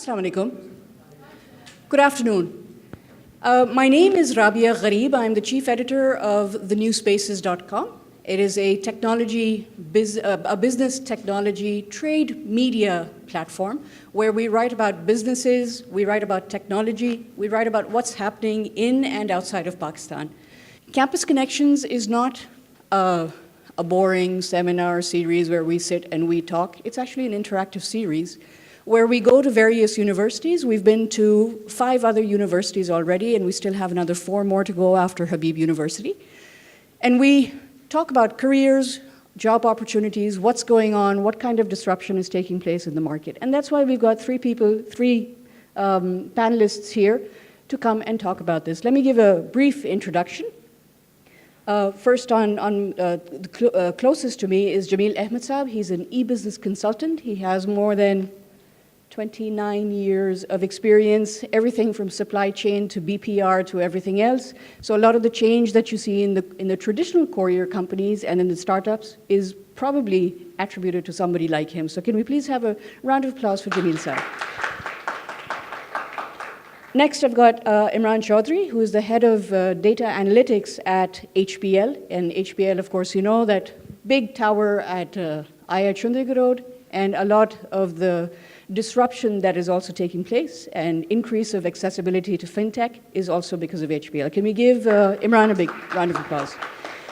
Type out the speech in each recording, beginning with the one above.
Assalamu alaikum. Good afternoon. My name is Rabia Gharib. I'm the chief editor of thenewspaces.com. It is a business technology trade media platform where we write about businesses, we write about technology, we write about what's happening in and outside of Pakistan. Campus Connections is not a boring seminar series where we sit and we talk. It's actually an interactive series where we go to various universities. We've been to 5 other universities already, and we still have another 4 more to go after Habib University. And we talk about careers, job opportunities, what's going on, what kind of disruption is taking place in the market. And that's why we've got 3 panelists here to come and talk about this. Let me give a brief introduction. First closest to me is Jamil Ahmed Saab. He's an e-business consultant. He has more than 29 years of experience, everything from supply chain to BPR to everything else. So a lot of the change that you see in the traditional courier companies and in the startups is probably attributed to somebody like him. So can we please have a round of applause for Jamil Saab? Next, I've got Imran Chaudhry, who is the head of data analytics at HPL. And HPL, of course, you know that big tower at IIT Chandigarh Road, and a lot of the disruption that is also taking place and increase of accessibility to fintech is also because of HPL. Can we give Imran a big round of applause?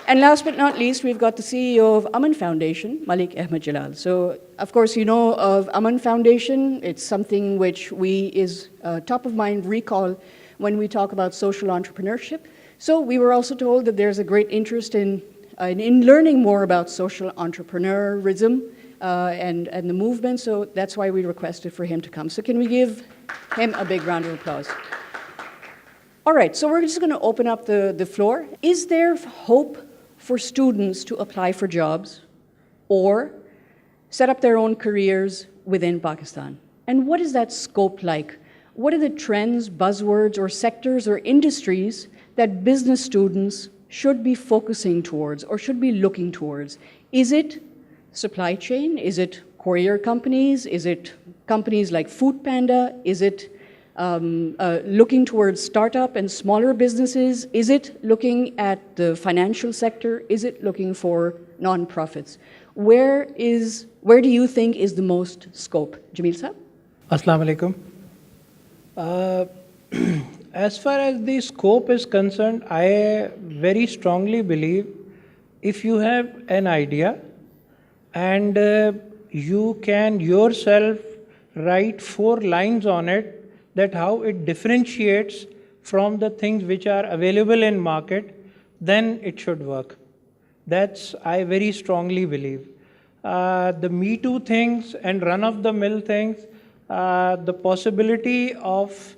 And last but not least, we've got the CEO of Aman Foundation, Malik Ahmed Jalal. So, of course, you know of Aman Foundation. It's something which is top of mind recall when we talk about social entrepreneurship. So we were also told that there's a great interest in learning more about social entrepreneurism and the movement. So that's why we requested for him to come. So can we give him a big round of applause? All right, so we're just going to open up the floor. Is there hope for students to apply for jobs or set up their own careers within Pakistan? And what is that scope like? What are the trends, buzzwords, or sectors or industries that business students should be focusing towards or should be looking towards? Is it supply chain? Is it courier companies? Is it companies like Food Panda? Is it looking towards startup and smaller businesses? Is it looking at the financial sector? Is it looking for nonprofits? Where do you think is the most scope? Jamil Saab? Assalamu alaikum. As far as the scope is concerned, I very strongly believe if you have an idea and you can yourself write 4 lines on it, that how it differentiates from the things which are available in market, then it should work. That's, I very strongly believe. The Me Too things and run-of-the-mill things, the possibility of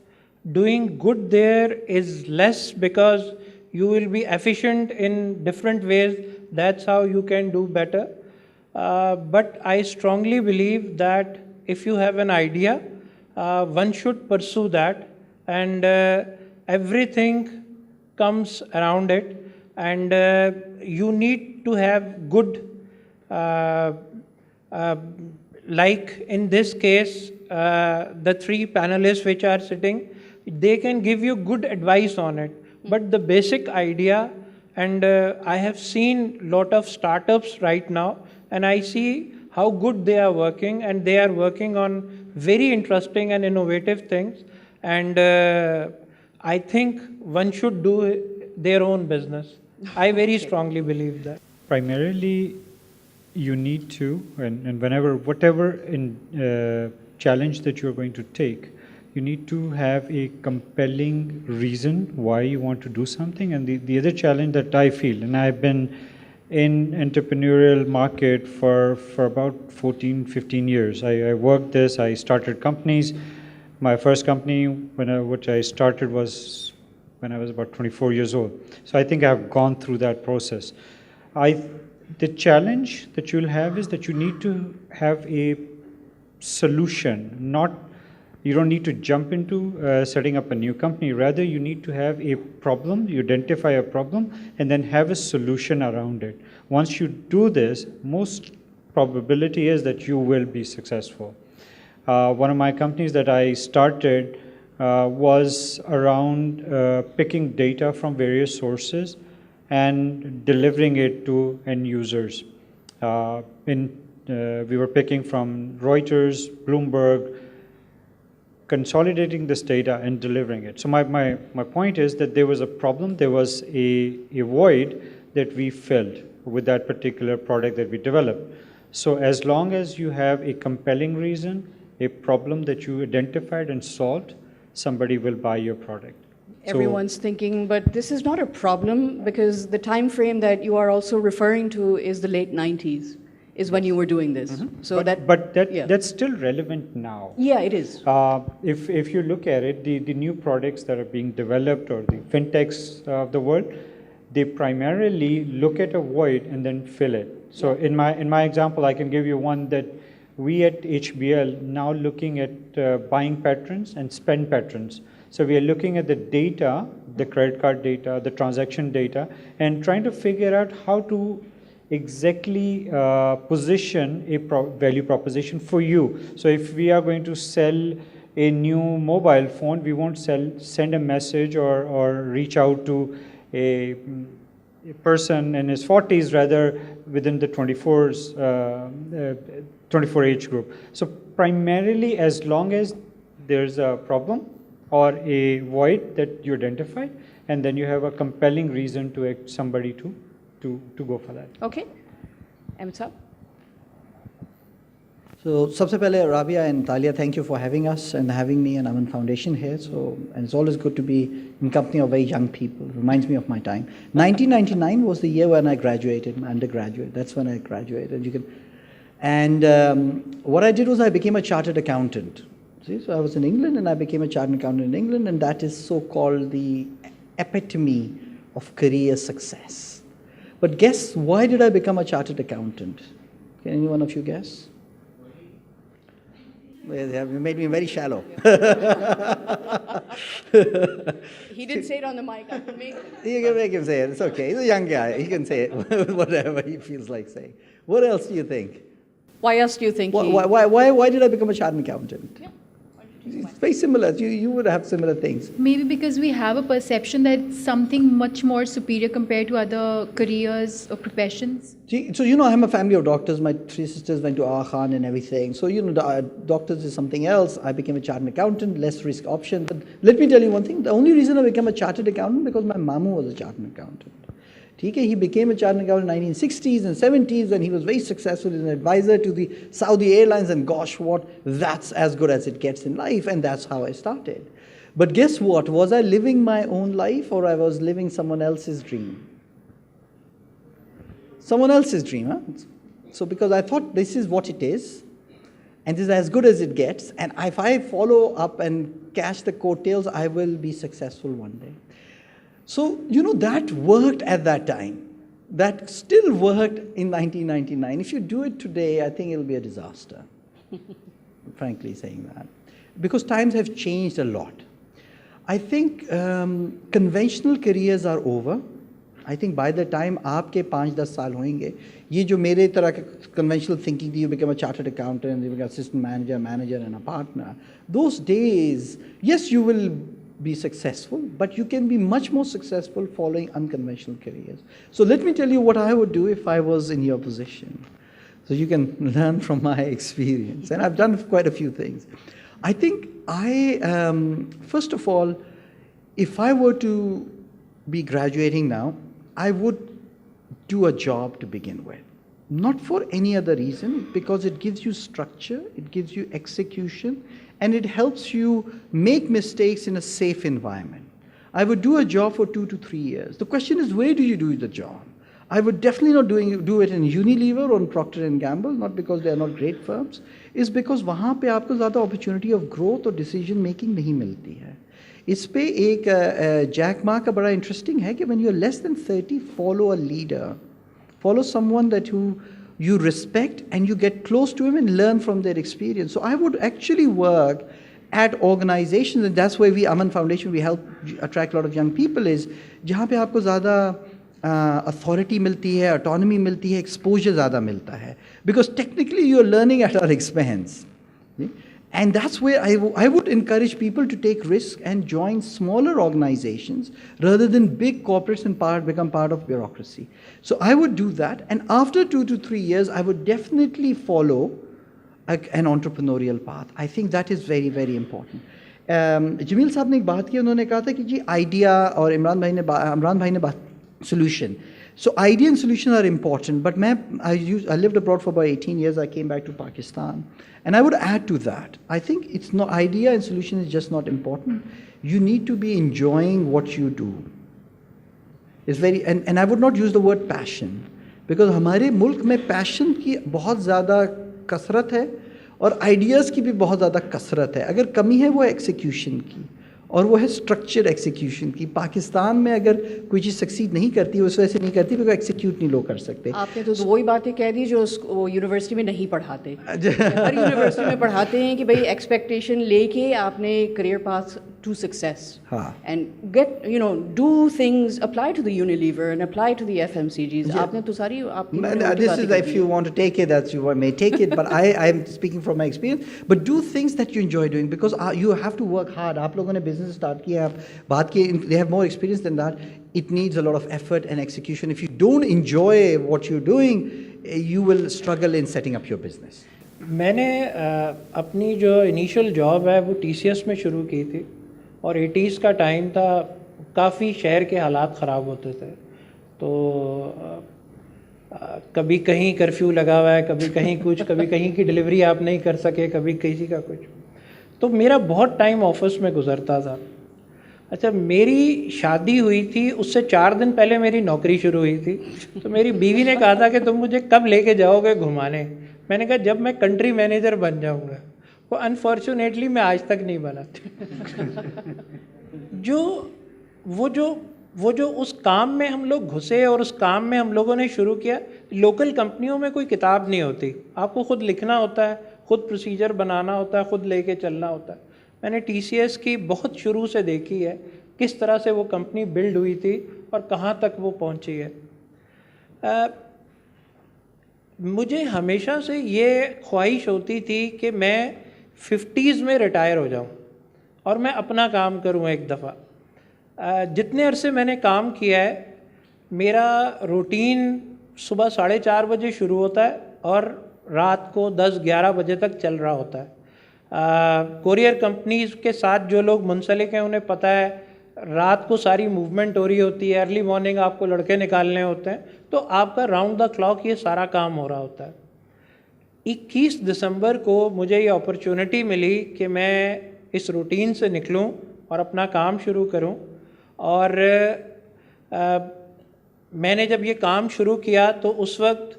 doing good there is less because you will be efficient in different ways. That's how you can do better. But I strongly believe that if you have an idea, one should pursue that, and everything comes around it, and you need to have good, like in this case, the 3 panelists which are sitting, they can give you good advice on it. But the basic idea, and I have seen lot of startups right now, and I see how good they are working, and they are working on very interesting and innovative things. And I think one should do their own business. I very strongly believe that. Primarily, you need to, and whatever challenge that you're going to take, you need to have a compelling reason why you want to do something. And the other challenge that I feel, and I've been in entrepreneurial market for about 14-15 years. I worked this, I started companies. My first company which I started was when I was about 24 years old. So I think I've gone through that process. The challenge that you'll have is that you need to have a solution, you don't need to jump into setting up a new company. Rather, you need to have a problem, you identify a problem, and then have a solution around it. Once you do this, most probability is that you will be successful. One of my companies that I started was around picking data from various sources and delivering it to end users. We were picking from Reuters, Bloomberg, consolidating this data and delivering it. So my point is that there was a problem, there was a void that we filled with that particular product that we developed. So as long as you have a compelling reason, a problem that you identified and solved, somebody will buy your product. Everyone's thinking, but this is not a problem because the time frame that you are also referring to is the late 90s, is when you were doing this. So that's still relevant now. Yeah, it is. If you look at it, the new products that are being developed or the fintechs of the world, they primarily look at a void and then fill it. So in my example, I can give you one that we at HBL now looking at buying patterns and spend patterns. So we are looking at the data, the credit card data, the transaction data, and trying to figure out how to exactly position a value proposition for you. So if we are going to sell a new mobile phone, we won't send a message or reach out to a person in his 40s, rather within the 24 age group. So primarily, as long as there's a problem or a void that you identified, and then you have a compelling reason to somebody to go for that. Okay. Amita? So, सबसे पहले Rabia and Talia, thank you for having us and having me and Aman Foundation here. So, and it's always good to be in company of very young people. Reminds me of my time. 1999 was the year when I graduated, my undergraduate. That's when I graduated. What I did was I became a chartered accountant. See, so I was in England and I became a chartered accountant in England, and that is so-called the epitome of career success. But guess, why did I become a chartered accountant? Can any one of you guess? You made me very shallow. He did say it on the mic. I can make it. You can make him say it. It's okay. He's a young guy. He can say it, whatever he feels like saying. What else do you think? Why else do you think Why did I become a chartered accountant? Yeah. It's very similar. You would have similar things. Maybe because we have a perception that something much more superior compared to other careers or professions. So, I'm a family of doctors. My three sisters went to Aga Khan and everything. So, doctors is something else. I became a chartered accountant, less risk option. But let me tell you one thing. The only reason I became a chartered accountant because my mamu was a chartered accountant. He became a chartered accountant in the 1960s and 70s, and he was very successful as an advisor to the Saudi Airlines, and gosh, that's as good as it gets in life, and that's how I started. But guess what? Was I living my own life, or I was living someone else's dream? Someone else's dream, huh? So because I thought this is what it is, and this is as good as it gets, and if I follow up and catch the coattails, I will be successful one day. So, that worked at that time. That still worked in 1999. If you do it today, I think it'll be a disaster, frankly saying that. Because times have changed a lot. I think conventional careers are over. I think by the time आपके 5-10 साल होंगे, ये जो मेरे तरह के conventional thinking थी, you become a chartered accountant, you become assistant manager and a partner. Those days, yes, you will be successful, but you can be much more successful following unconventional careers. So let me tell you what I would do if I was in your position. So you can learn from my experience. And I've done quite a few things. I think first of all, if I were to be graduating now, I would do a job to begin with. Not for any other reason, because it gives you structure, it gives you execution, and it helps you make mistakes in a safe environment. I would do a job for 2 to 3 years. The question is, where do you do the job? I would definitely not do it in Unilever or in Procter & Gamble, not because they are not great firms, is because वहाँ पे आपको ज़्यादा opportunity of growth or decision making नहीं मिलती है. इस पे एक Jack Ma का बड़ा interesting है कि when you are less than 30, follow a leader. Follow someone that you respect, and you get close to him and learn from their experience. So I would actually work at organizations, and that's why Aman Foundation, we help attract a lot of young people, is जहाँ पे आपको ज़्यादा authority मिलती है, autonomy मिलती है, exposure ज़्यादा मिलता है. Because technically you are learning at our expense. And that's where I would encourage people to take risks and join smaller organizations rather than big corporates and become part of bureaucracy. So I would do that. And after 2 to 3 years, I would definitely follow an entrepreneurial path. I think that is very, very important. جمیل صاحب نے ایک بات کی, انہوں نے کہا تھا کہ جی آئیڈیا, اور عمران بھائی نے بات solution. So idea and solution are important, but I lived abroad for about 18 years. I came back to Pakistan, and I would add to that. I think it's not idea and solution is just not important. You need to be enjoying what you do. It's very and I would not use the word passion, because ہمارے ملک میں passion کی بہت زیادہ کثرت ہے اور ideas کی بھی بہت زیادہ کثرت ہے. اگر کمی ہے وہ ایکسیکیوشن کی, اور وہ ہے اسٹرکچرڈ ایکسیکیوشن کی. پاکستان میں اگر کوئی چیز سکسیڈ نہیں کرتی, اس وجہ سے نہیں کرتی کیونکہ ایکسیکیوٹ نہیں لوگ کر سکتے. آپ نے تو وہی باتیں کہہ دی جو وہ یونیورسٹی میں نہیں پڑھاتے. ہر یونیورسٹی میں پڑھاتے ہیں کہ بھائی ایکسپیکٹیشن لے کے آپ نے career path to success and get do things, apply to the Unilever and apply to the FMCGs. آپ نے تو ساری آپ This is if you want to take it, that you may take it, but I am speaking from my experience. But do things that you enjoy doing, because you have to work hard. آپ لوگوں نے business start کیا, آپ بات کی, they have more experience than that. It needs a lot of effort and execution. If you don't enjoy what you're doing, you will struggle in setting up your business. میں نے اپنی جو initial job ہے وہ TCS میں شروع کی تھی, اور 80s کا ٹائم تھا, کافی شہر کے حالات خراب ہوتے تھے. تو کبھی کہیں کرفیو لگا ہوا ہے, کبھی کہیں کچھ, کبھی کہیں کی ڈلیوری آپ نہیں کر سکے, کبھی کسی کا کچھ. تو میرا بہت ٹائم آفس میں گزرتا تھا. اچھا, میری شادی ہوئی تھی, اس سے 4 دن پہلے میری نوکری شروع ہوئی تھی. تو میری بیوی نے کہا تھا کہ تم مجھے کب لے کے جاؤ گے گھمانے. میں نے کہا جب میں کنٹری مینیجر بن جاؤں گا. وہ انفارچونیٹلی میں آج تک نہیں بنا. وہ جو اس کام میں ہم لوگ گھسے اور اس کام میں ہم لوگوں نے شروع کیا. لوکل کمپنیوں میں کوئی کتاب نہیں ہوتی, آپ کو خود لکھنا ہوتا ہے, خود پروسیجر بنانا ہوتا ہے, خود لے کے چلنا ہوتا ہے. میں نے TCS کی بہت شروع سے دیکھی ہے کس طرح سے وہ کمپنی بلڈ ہوئی تھی اور کہاں تک وہ پہنچی ہے. مجھے ہمیشہ سے یہ خواہش ہوتی تھی کہ میں 50s میں ریٹائر ہو جاؤں اور میں اپنا کام کروں ایک دفعہ. جتنے عرصے میں نے کام کیا ہے, میرا روٹین صبح 4:30 بجے شروع ہوتا ہے اور رات کو 10-11 بجے تک چل رہا ہوتا ہے. کوریئر کمپنیز کے ساتھ جو لوگ منسلک ہیں انہیں پتہ ہے رات کو ساری موومنٹ ہو رہی ہوتی ہے, ارلی مارننگ آپ کو لڑکے نکالنے ہوتے ہیں, تو آپ کا راؤنڈ دا کلاک یہ سارا کام ہو رہا ہوتا ہے. 21 دسمبر کو مجھے یہ اپرچونٹی ملی کہ میں اس روٹین سے نکلوں اور اپنا کام شروع کروں. اور میں نے جب یہ کام شروع کیا تو اس وقت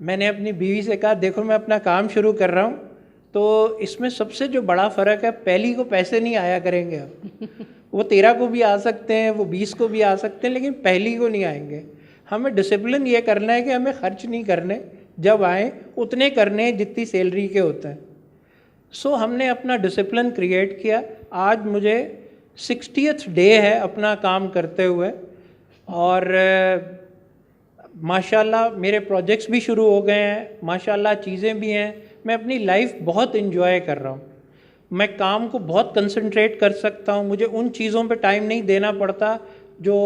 میں نے اپنی بیوی سے کہا دیکھو میں اپنا کام شروع کر رہا ہوں, تو اس میں سب سے جو بڑا فرق ہے, پہلی کو پیسے نہیں آیا کریں گے اب. وہ 13 کو بھی آ سکتے ہیں, وہ 20 کو بھی آ سکتے ہیں, لیکن پہلی کو نہیں آئیں گے. ہمیں ڈسپلن یہ کرنا ہے کہ ہمیں خرچ نہیں کرنے, جب آئیں اتنے کرنے جتنی سیلری کے ہوتے ہیں. سو ہم نے اپنا ڈسپلن کریٹ کیا. آج مجھے 60th ڈے ہے اپنا کام کرتے ہوئے, اور ماشاءاللہ میرے پروجیکٹس بھی شروع ہو گئے ہیں, ماشاءاللہ چیزیں بھی ہیں. میں اپنی لائف بہت انجوائے کر رہا ہوں. میں کام کو بہت کنسنٹریٹ کر سکتا ہوں, مجھے ان چیزوں پہ ٹائم نہیں دینا پڑتا جو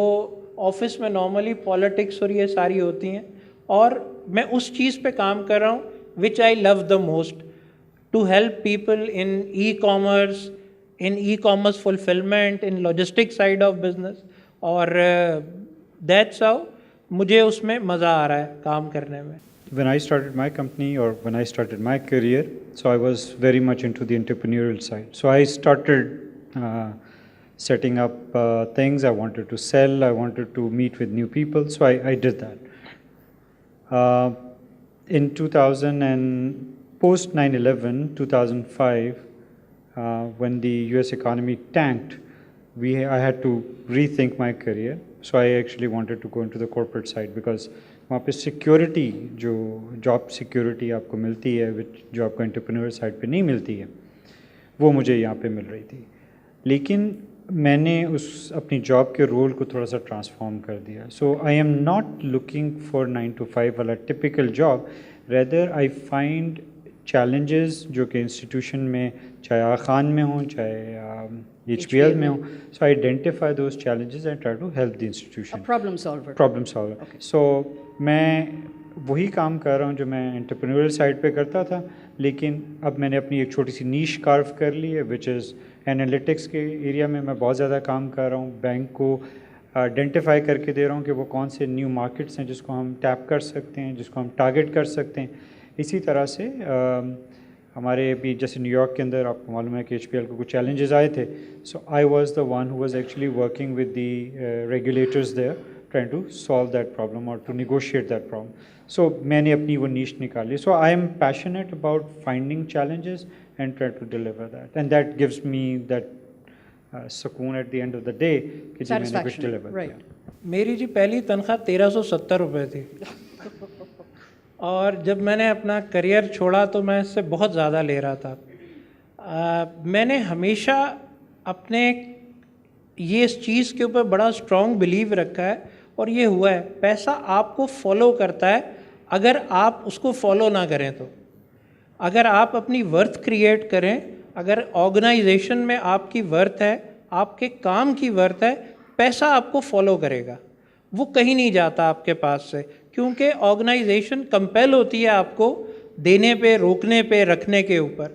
آفس میں نارملی پالیٹکس اور یہ ساری ہوتی ہیں. اور میں اس چیز پہ کام کر رہا ہوں which I love the most, to help people in E commerce fulfilment, in logistic side of business. اور دیٹس ہاؤ مجھے اس میں مزہ آ رہا ہے کام کرنے میں. When I started my company, or when I started my career, so I was very much into the entrepreneurial side. So I started setting up things. I wanted to sell, I wanted to meet with new people, so I did that. In 2000 and post 9/11, 2005, when the US economy tanked, I had to rethink my career. So I actually wanted to go into the corporate side, because وہاں پہ security, جو job security آپ کو ملتی ہے جو آپ کو انٹرپرینور سائڈ پہ نہیں ملتی ہے, وہ مجھے یہاں پہ مل رہی تھی. لیکن میں نے اپنی جاب کے رول کو تھوڑا سا ٹرانسفارم کر دیا. So I am not looking for 9 to 5 والا typical job, rather I find challenges جو کہ انسٹیٹیوشن میں چاہے آغا خان میں ہوں چاہے HPL میں ہوں, so I identify those challenges and try to help the institution. A problem solver. Problem solver. Okay. So میں وہی کام کر رہا ہوں جو میں انٹرپرینورل سائڈ پہ کرتا تھا, لیکن اب میں نے اپنی ایک چھوٹی سی نیش کارو کر لی ہے وچ از انالیٹکس کے ایریا میں میں بہت زیادہ کام کر رہا ہوں. بینک کو آئیڈینٹیفائی کر کے دے رہا ہوں کہ وہ کون سے نیو مارکیٹس ہیں جس کو ہم ٹیپ کر سکتے ہیں, جس کو ہم ٹارگیٹ کر سکتے ہیں. اسی طرح سے ہمارے بھی جیسے نیو یارک کے اندر آپ کو معلوم ہے کہ HPL کو کچھ چیلنجز آئے تھے, so I was the one who was actually working with the regulators there trying to solve that problem or to negotiate that problem. So میں نے اپنی وہ نیش نکالی. So I am passionate about finding challenges and try to deliver that, and that gives me that سکون at the end of the day کہ جی میں نے کچھ ڈلیور کیا. میری جی پہلی تنخواہ 1370 روپے تھی اور جب میں نے اپنا کریئر چھوڑا تو میں اس سے بہت زیادہ لے رہا تھا. میں نے ہمیشہ اپنے یہ اس چیز کے اوپر بڑا اسٹرانگ بلیو رکھا ہے اور یہ ہوا ہے, پیسہ آپ کو فالو کرتا ہے اگر آپ اس کو فالو نہ کریں تو. اگر آپ اپنی ورتھ کریٹ کریں, اگر آرگنائزیشن میں آپ کی ورتھ ہے, آپ کے کام کی ورتھ ہے, پیسہ آپ کو فالو کرے گا, وہ کہیں نہیں جاتا آپ کے پاس سے, کیونکہ آرگنائزیشن کمپیل ہوتی ہے آپ کو دینے پہ, روکنے پہ, رکھنے کے اوپر.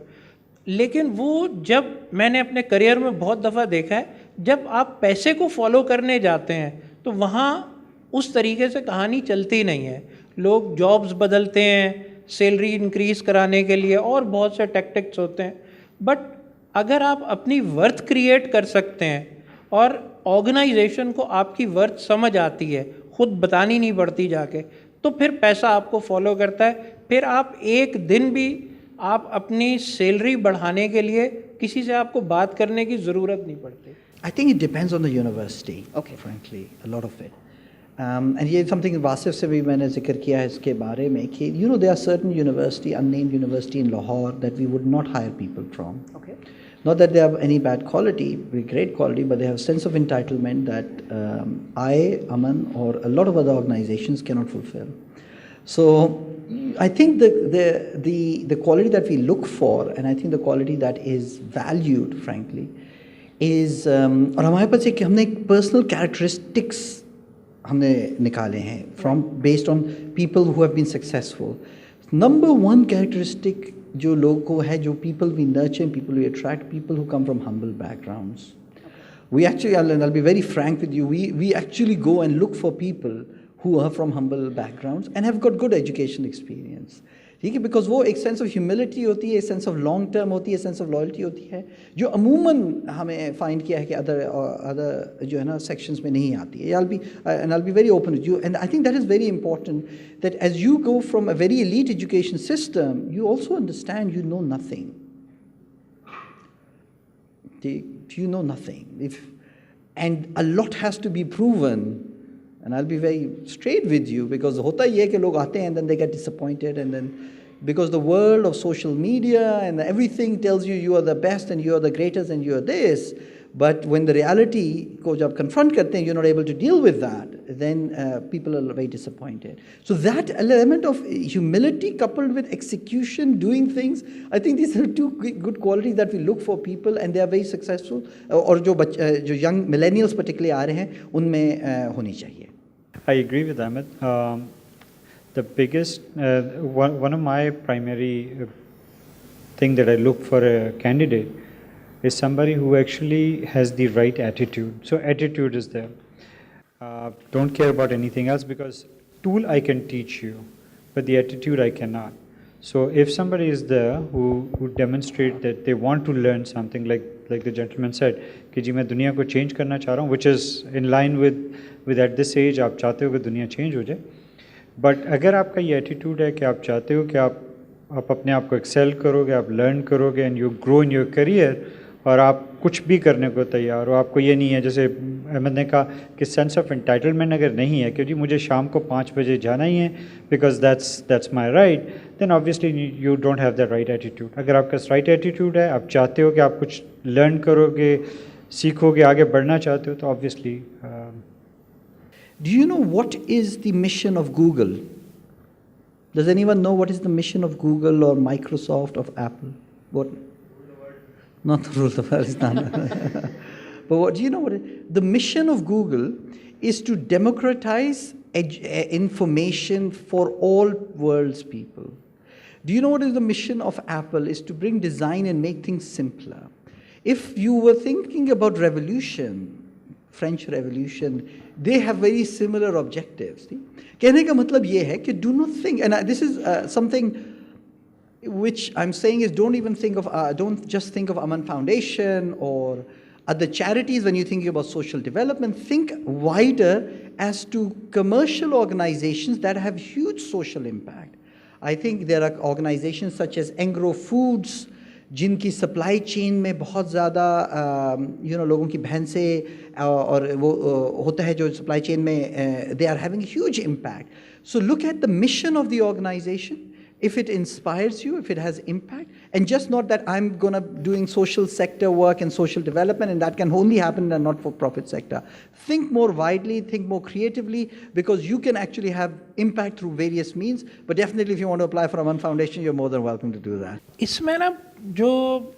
لیکن وہ جب میں نے اپنے کریئر میں بہت دفعہ دیکھا ہے, جب آپ پیسے کو فالو کرنے جاتے ہیں تو وہاں اس طریقے سے کہانی چلتی نہیں ہے. لوگ جابز بدلتے ہیں سیلری انکریز کرانے کے لیے اور بہت سے ٹیکٹکس ہوتے ہیں, بٹ اگر آپ اپنی ورتھ کریٹ کر سکتے ہیں اور آرگنائزیشن کو آپ کی ورتھ سمجھ آتی ہے, خود بتانی نہیں پڑتی جا کے, تو پھر پیسہ آپ کو فالو کرتا ہے. پھر آپ ایک دن بھی آپ اپنی سیلری بڑھانے کے لیے کسی سے آپ کو بات کرنے کی ضرورت نہیں پڑتی. I think it depends on the university, Okay. frankly, a lot of it. And یہ something واسف سے بھی میں نے ذکر کیا ہے اس کے بارے میں کہ there are certain university, unnamed university in Lahore that we would not hire people from. Okay. Not that they have any bad quality, very great quality, but they have a sense of entitlement that I, Aman, or a lot of other organizations cannot fulfill. So I think the quality that we look for, and I think the quality that is valued, frankly, is اور ہمارے پاس ایک ہم نے ایک personal characteristics ہم نے نکالے ہیں from based on people who have been successful. Number one characteristic جو لوگوں کو ہے, جو people we nurture, people we attract, people who come from humble backgrounds. We actually, I'll be very frank with you, we actually go and look for people who are from humble backgrounds and have got good education experience. ٹھیک ہے, because وہ ایک sense of humility ہوتی ہے, ایک sense of long term ہوتی ہے, sense of loyalty ہوتی ہے, جو عموماً ہمیں فائنڈ کیا ہے کہ ادر جو ہے نا سیکشنز میں نہیں آتی ہے. I'll be very open with you, and I think that is very important, that as you go from a very elite education system, you also understand you know nothing. You know nothing. And a lot has to be proven. And I'll be very straight with you, because hota ye hai ki log aate hain and then they get disappointed, and then because the world of social media and everything tells you you are the best and you are the greatest and you are this, but when the reality ko jab confront karte hain, you're not able to deal with that, then people are very disappointed. So that element of humility coupled with execution, doing things, I think these are two good qualities that we look for people, and they are very successful. Aur jo young millennials particularly aa rahe hain, unmein honi chahiye. I agree with Ahmed. The biggest, one of my primary thing that I look for a candidate is somebody who actually has the right attitude. So attitude is there. Don't care about anything else, because tool I can teach you, but the attitude I cannot. So if somebody is there who demonstrate that they want to learn something, like the gentleman said کہ جی میں دنیا کو change کرنا چاہ رہا ہوں, which is in line with at this age آپ چاہتے ہو کہ دنیا چینج ہو جائے, بٹ اگر آپ کا یہ ایٹیٹیوڈ ہے کہ آپ چاہتے ہو کہ آپ اپنے آپ کو ایکسیل کرو گے, آپ لرن کرو گے, and you grow in your career, اور آپ کچھ بھی کرنے کو تیار ہو, آپ کو یہ نہیں ہے جیسے احمد نے کہا کہ سینس آف انٹائٹلمنٹ اگر نہیں ہے کہ جی مجھے شام کو 5 بجے جانا ہی ہے because that's my right, then obviously you don't have the right attitude. اگر آپ کا رائٹ ایٹیٹیوڈ ہے, آپ چاہتے ہو کہ آپ کچھ لرن کرو گے, سیکھو گے, آگے بڑھنا چاہتے ہو, تو obviously Do you know what is the mission of Google? Does anyone know what is the mission of Google or Microsoft or Apple? What? Not to rule the world. It's not. But what do you know? The mission of Google is to democratize information for all world's people. Do you know what is the mission of Apple? Is to bring design and make things simpler. If you were thinking about revolution, French Revolution, they have very similar objectives. कहने का मतलब ये है कि do not think, and this is something which I'm saying is don't just think of Aman Foundation or other charities when you're thinking about social development. Think wider as to commercial organizations that have huge social impact. I think there are organizations such as Engro Foods, जिनकी supply chain में बहुत ज़्यादा लोगों की बहन से और वो होता है जो सप्लाई चेन में they are having a huge impact. So look at the mission of the organization. If it inspires you, if it has impact, and just not that I'm going to doing social sector work and social development, and that can only happen in a not-for-profit sector. Think more widely, think more creatively, because you can actually have impact through various means. But definitely, if you want to apply for a Aman Foundation, you're more than welcome to do that. इसमें ना जो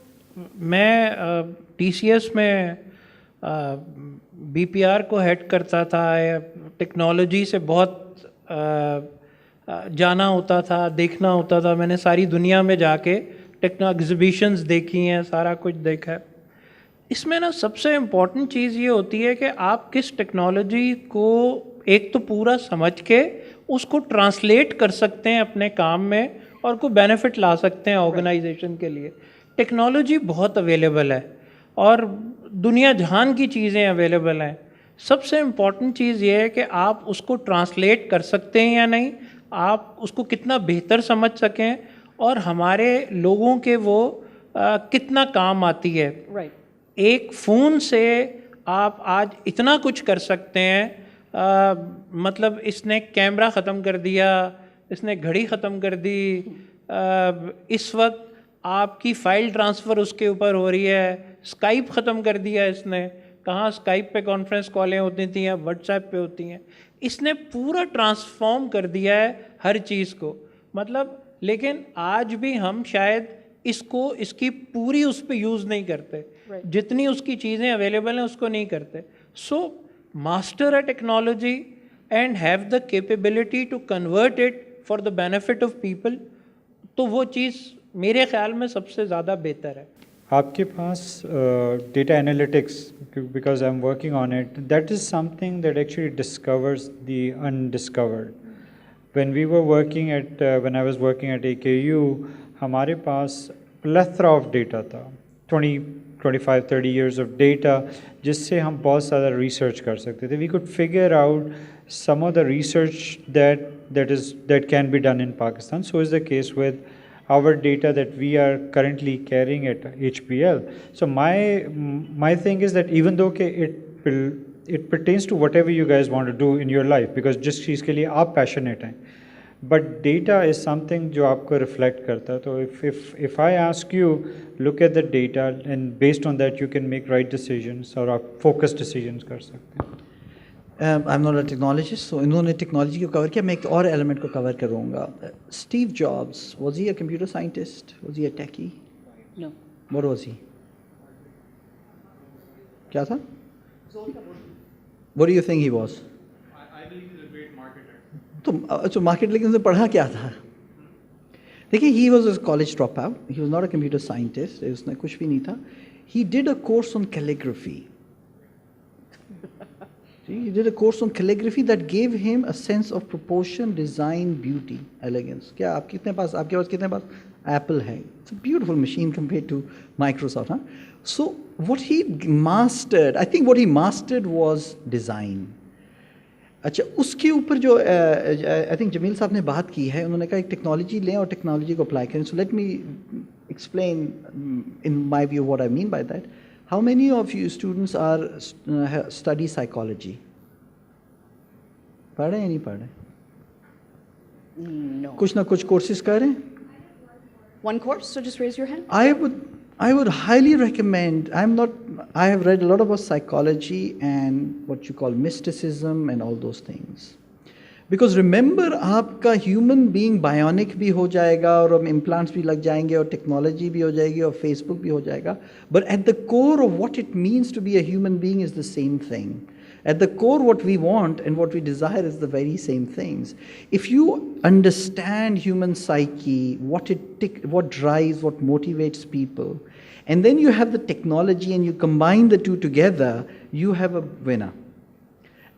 मैं TCS में BPR को head करता था, technology से बहुत जाना होता था, देखना होता था. मैंने सारी दुनिया में जाके एग्जिबिशंस देखी हैं, सारा कुछ देखा है. इसमें ना सबसे इम्पॉर्टेंट चीज़ ये होती है कि आप किस टेक्नोलॉजी को एक तो पूरा समझ के उसको ट्रांसलेट कर सकते हैं अपने काम में और कोई बेनिफिट ला सकते हैं ऑर्गेनाइजेशन के लिए. टेक्नोलॉजी बहुत अवेलेबल है और दुनिया जहान की चीज़ें अवेलेबल हैं. सबसे इम्पॉर्टेंट चीज़ ये है कि आप उसको ट्रांसलेट कर सकते हैं या नहीं, आप उसको कितना बेहतर समझ सकें और हमारे लोगों के वो कितना काम आती है. एक फ़ोन से आप आज इतना कुछ कर सकते हैं. मतलब इसने कैमरा ख़त्म कर दिया, इसने घड़ी ख़त्म कर दी. इस वक्त आपकी फ़ाइल ट्रांसफ़र उसके ऊपर हो रही है. स्काइप ख़त्म कर दिया इसने. कहाँ स्काइप पे कॉन्फ्रेंस कॉलें होती थी या व्हाट्सएप पे होती हैं. इसने पूरा ट्रांसफॉर्म कर दिया है हर चीज़ को. मतलब लेकिन आज भी हम शायद इसकी पूरी उस पर यूज़ नहीं करते. जितनी उसकी चीज़ें अवेलेबल हैं उसको नहीं करते. So master a technology and have the capability to convert it for the benefit of people, तो वो चीज़ मेरे ख्याल में सबसे ज़्यादा बेहतर है. आपके पास data analytics, because I'm working on it, that is something that actually discovers the undiscovered. When we were working when I was working at AKU, हमारे पास plethora of data था, 20, 25, 30 years of data, जिससे हम बहुत सारा research कर सकते थे. We could figure out some of the research that can be done in Pakistan. So is the case with our data that we are currently carrying at HPL. So my thing is that even though it pertains to whatever you guys want to do in your life, because जिस चीज़ के लिए आप passionate हैं, but data is something जो आपको reflect करता है. तो if I ask you, look at the data and based on that you can make right decisions और आप focused decisions कर सकते हैं. I'm not a technologist, so इन्होंने टेक्नोलॉजी को कवर किया. मैं एक और एलिमेंट को कवर करूँगा. Steve Jobs, was he a computer scientist? Was he a techie? No. What was he? क्या था? What do you think he was? I believe he's a great marketer. तो मार्केट लेकिन उसने पढ़ा क्या था? देखिए, he was a college dropout. He was not a computer scientist. उसने कुछ भी नहीं था. He did a course on calligraphy. He did a course on calligraphy that gave him a sense of proportion, design, beauty, elegance. क्या आपके पास कितने पास Apple है? It's a beautiful machine compared to Microsoft. Huh? So what he mastered, I think what he mastered was design. अच्छा, उसके ऊपर जो I think Jameel साहब ने बात की है, उन्होंने कहा एक टेक्नोलॉजी लें और टेक्नोलॉजी को अप्लाई करें. So let me explain in my view what I mean by that. How many of you students study psychology? पढ़ रहे हैं या नहीं पढ़ रहे? No. कुछ ना कुछ courses कर रहे हैं? One course, so just raise your hand. I would highly recommend. I have read a lot about psychology and what you call mysticism and all those things. Because remember, आपका human being bionic भी हो जाएगा और implants भी लग जाएंगे और technology भी हो जाएगी और Facebook भी हो जाएगा. But at the core of what it means to be a human being is the same thing. At the core, what we want and what we desire is the very same things. If you understand human psyche, what drives, what motivates people, and then you have the technology and you combine the two together, you have a winner.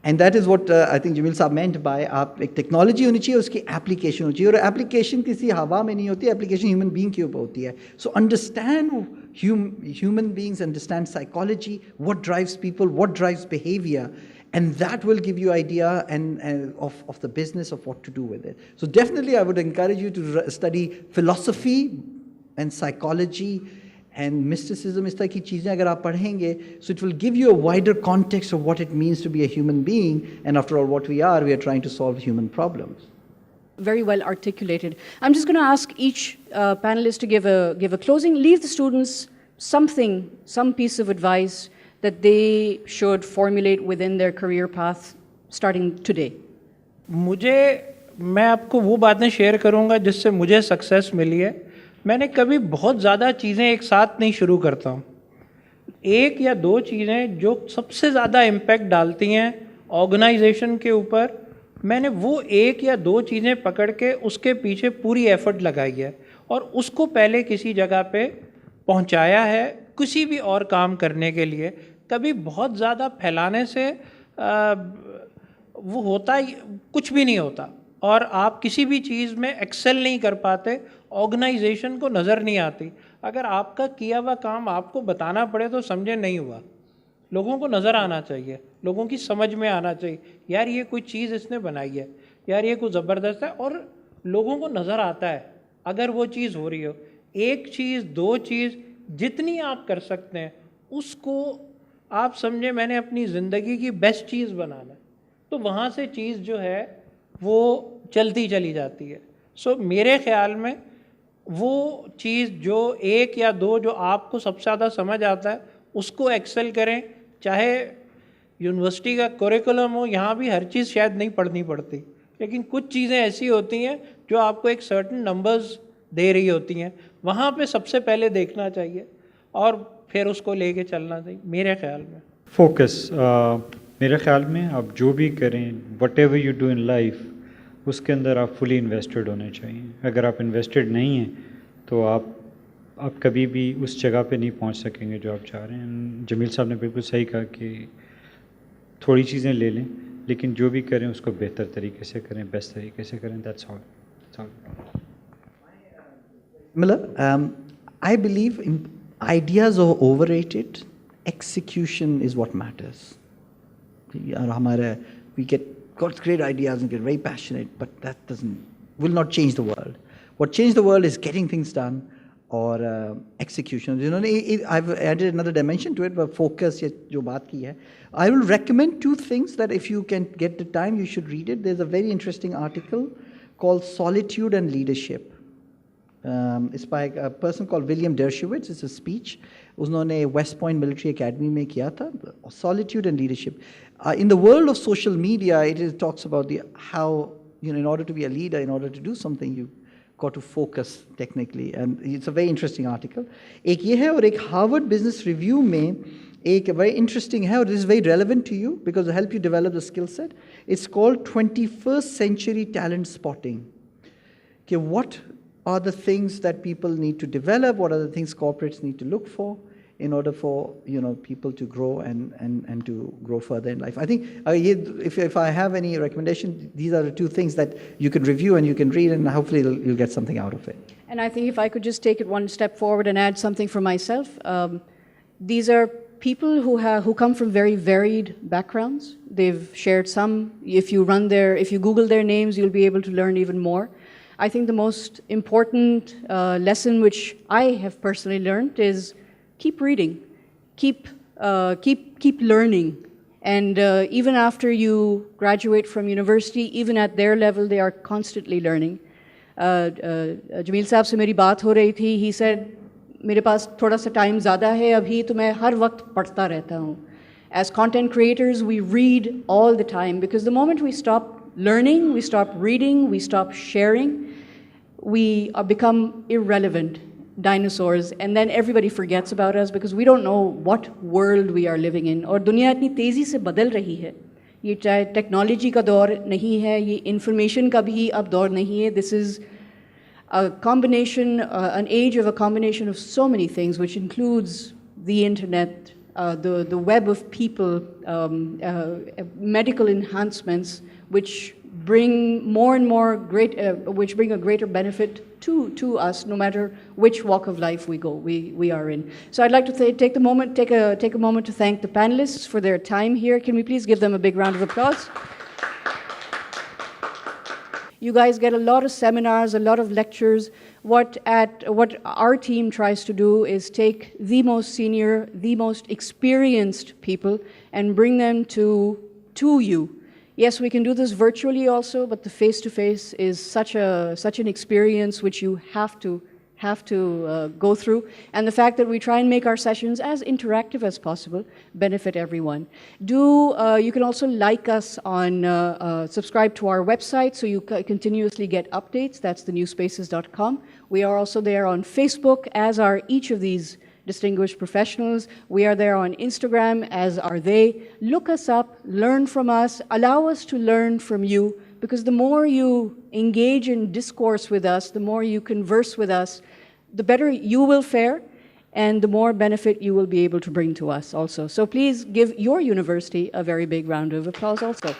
And that is what I think Jamil Saab meant by आप एक technology होनी चाहिए, उसकी application होनी चाहिए, और application किसी हवा में नहीं होती है, एप्लीकेशन ह्यूमन बीइंग के ऊपर होती है. So understand human beings, understand psychology, what drives people, what drives behavior, and that will give you idea of the business of what to do with it. So definitely I would encourage you to study philosophy and psychology and mysticism. इस तरह की चीज़ें अगर आप पढ़ेंगे, so it will give you a wider context of what it means to be a human being, and after all what we are trying to solve human problems. Very well articulated. I'm just going to ask each panelist to give a closing. Leave the students some piece of advice that they should formulate within their career path starting today. मैं आपको वो बातें share करूंगा जिससे मुझे success मिली है. मैंने कभी बहुत ज़्यादा चीज़ें एक साथ नहीं शुरू करता हूँ. एक या दो चीज़ें जो सबसे ज़्यादा इम्पैक्ट डालती हैं ऑर्गेनाइजेशन के ऊपर, मैंने वो एक या दो चीज़ें पकड़ के उसके पीछे पूरी एफर्ट लगाई है और उसको पहले किसी जगह पे पहुंचाया है किसी भी और काम करने के लिए. कभी बहुत ज़्यादा फैलाने से वो होता ही कुछ भी नहीं होता और आप किसी भी चीज़ में एक्सेल नहीं कर पाते, ऑर्गेनाइजेशन को नज़र नहीं आती. अगर आपका किया हुआ काम आपको बताना पड़े तो समझे नहीं हुआ. लोगों को नज़र आना चाहिए, लोगों की समझ में आना चाहिए, यार ये कोई चीज़ इसने बनाई है, यार ये कुछ ज़बरदस्त है, और लोगों को नज़र आता है अगर वो चीज़ हो रही हो. एक चीज़, दो चीज़, जितनी आप कर सकते हैं उसको आप समझे मैंने अपनी ज़िंदगी की बेस्ट चीज़ बनाना है, तो वहाँ से चीज़ जो है वो चलती चली जाती है. सो मेरे ख़्याल में वो चीज़ जो एक या दो जो आपको सबसे ज़्यादा समझ आता है उसको एक्सेल करें. चाहे यूनिवर्सिटी का करिकुलम हो, यहाँ भी हर चीज़ शायद नहीं पढ़नी पड़ती, लेकिन कुछ चीज़ें ऐसी होती हैं जो आपको एक सर्टेन नंबर्स दे रही होती हैं, वहाँ पे सबसे पहले देखना चाहिए और फिर उसको लेके चलना चाहिए मेरे ख्याल में. फोकस, मेरे ख्याल में आप जो भी करें, what ever you do in life, उसके अंदर आप फुली इन्वेस्टेड होने चाहिए. अगर आप इन्वेस्टेड नहीं हैं तो आप कभी भी उस जगह पे नहीं पहुंच सकेंगे जो आप चाह रहे हैं. जमील साहब ने बिल्कुल सही कहा कि थोड़ी चीज़ें ले लें, लेकिन जो भी करें उसको बेहतर तरीके से करें, बेस्ट तरीके से करें. That's all. मतलब I believe ideas are overrated. Execution is what matters. We get great ideas and get very passionate, but that will not change the world. What changed the world is getting things done, or execution. I've added another dimension to it, but focus, जो बात की है. I will recommend two things that if you can get the time, you should read it. There's a very interesting article called Solitude and Leadership. It's by a person called William Dershowitz. It's a speech. उसने West Point Military Academy में किया था. Solitude and Leadership. In the world of social media, it talks about how in order to be a leader, in order to do something, you got to focus technically, and it's a very interesting article. एक ये है, और एक Harvard Business Review में एक very interesting है, और this is very relevant to you because it help you develop the skill set. It's called 21st Century Talent Spotting. कि what are the things that people need to develop? What are the things corporates need to look for in order for people to grow and to grow further in life? I think if I have any recommendation, these are the two things that you can review and you can read, and hopefully you'll get something out of it. And I think if I could just take it one step forward and add something for myself, these are people who come from very varied backgrounds. They've shared some. If you Google their names, you'll be able to learn even more. I think the most important lesson which I have personally learned is keep reading, keep learning, and even after you graduate from university, even at their level, they are constantly learning. Jamil साहब से मेरी बात हो रही थी. He said, मेरे पास थोड़ा सा टाइम ज़्यादा है अभी, तो मैं हर वक्त पढ़ता रहता हूँ. As content creators, we read all the time, because the moment we stop learning, we stop reading, we stop sharing, we become irrelevant dinosaurs, and then everybody forgets about us because we don't know what world we are living in. और दुनिया इतनी तेज़ी से बदल रही है, ये चाहे टेक्नोलॉजी का दौर नहीं है, ये इंफॉर्मेशन का भी अब दौर नहीं है. This is a combination, an age of a combination of so many things, which includes the internet, the web of people, medical enhancements, which bring more and more which bring a greater benefit to us, no matter which walk of life we are in. So I'd like to take a moment to thank the panelists for their time here. Can we please give them a big round of applause? You guys get a lot of seminars, a lot of lectures. What our team tries to do is take the most senior, the most experienced people and bring them to you. Yes, we can do this virtually also, but the face-to-face is such an experience which you have to go through. And the fact that we try and make our sessions as interactive as possible benefit everyone. You can also like us on, subscribe to our website so you continuously get updates. That's thenewspaces.com. We are also there on Facebook, as are each of these distinguished professionals. We are there on Instagram, as are they. Look us up, learn from us, allow us to learn from you, because the more you engage in discourse with us, the more you converse with us, the better you will fare, and the more benefit you will be able to bring to us also. So please give your university a very big round of applause also.